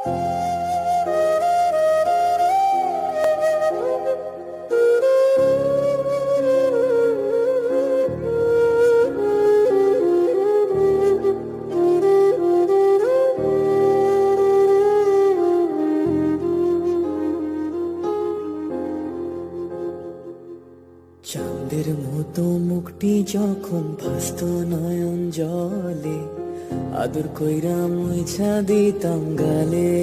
চাঁদের মতো মুখটি যখন ভাসত নয়ন জলে, আদর কইরা মুইছা দিতাম গালে।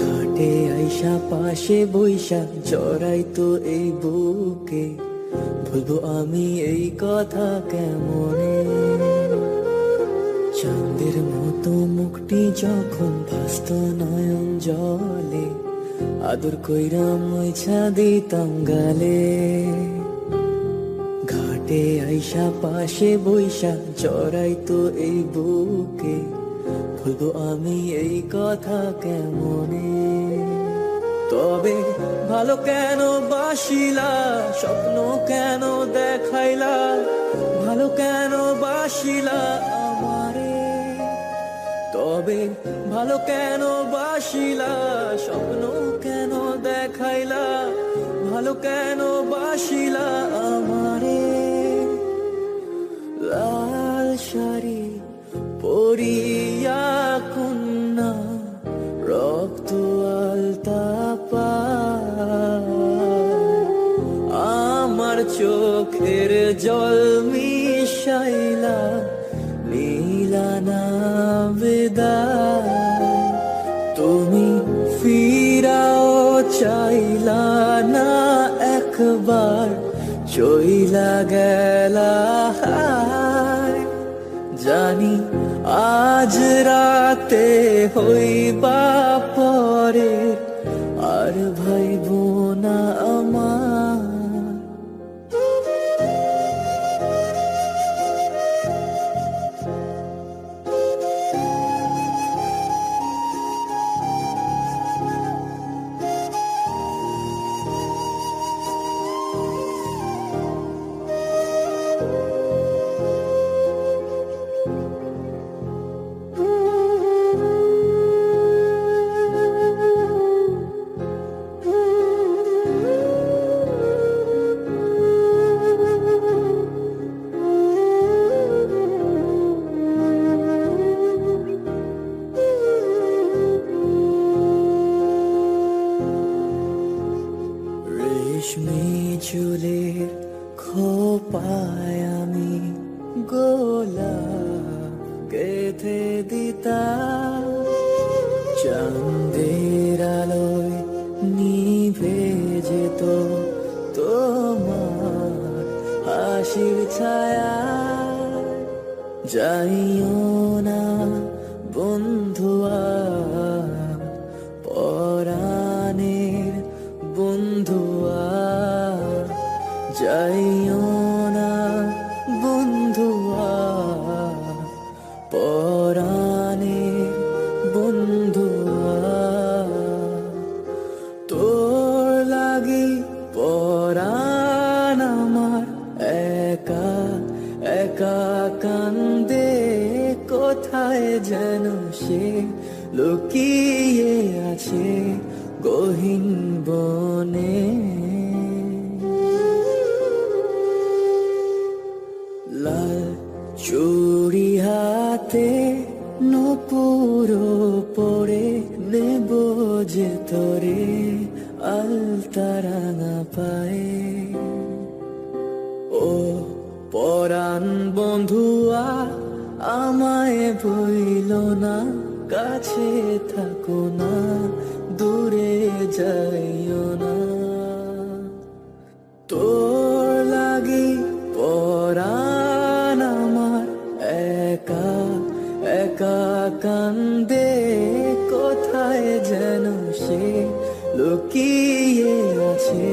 ঘাটে আইসা পাশে বইসা জড়াইতো এই বুকে, বলবো আমি এই কথা কেমনে। চাঁদের মতো মুখটি যখন ভাসত নয়ন জলে, আদর কইরা মুইছা দিতাম গালে। ঘাটে আইসা পাশে বইসা জড়াইতো এই বুকে, বলবো আমি এই কথা কেমনে। তবে ভালো কেন বাসিলা, স্বপ্ন কেন দেখাইলা, ভালো কেন বাসিলা আমারে। তবে ভালো কেন বাসিলা, স্বপ্ন কেন দেখাইলা, ভালো কেন বাসিলা আমারে। লাল শাড়ি পরিয়া কন্যা, রক্ত আলতা পায়, আমার চোখের জল মিশাইলা নীলা না বিদায়। তুমি ফিরাও চাইলা না একবার, চইলা গেলা হায়। জানি আজ রাতে হইবা পরে, আর ভাইব না আমার। রেশমি চুলের খোপায় আমি গোলাপ গেঁথে দিতাম, চাঁদের আলোয় নিভে যেত তোমার হাসির ছায়া। যাইও না বন্ধুয়া, পরাণের বন্ধুয়া, যাইও না বন্ধুয়া, পরাণের বন্ধুয়া। তোর লাগি পরাণ আমার একা একা কান্দে, কোথায় যেন সে লুকিয়ে আছে গহীন বনে। লাল চুড়ি হাতে নূপুর পরে, নেব যে তোরে আলতা রাঙা পায়ে। ও পরাণ বন্ধুয়া, আমায় ভুইল না, কাছে থাকো না, দূরে যাইও না। তোর লাগি পরাণ আমার একা একা কান্দে, কোথায় যেন সে লুকিয়ে আছে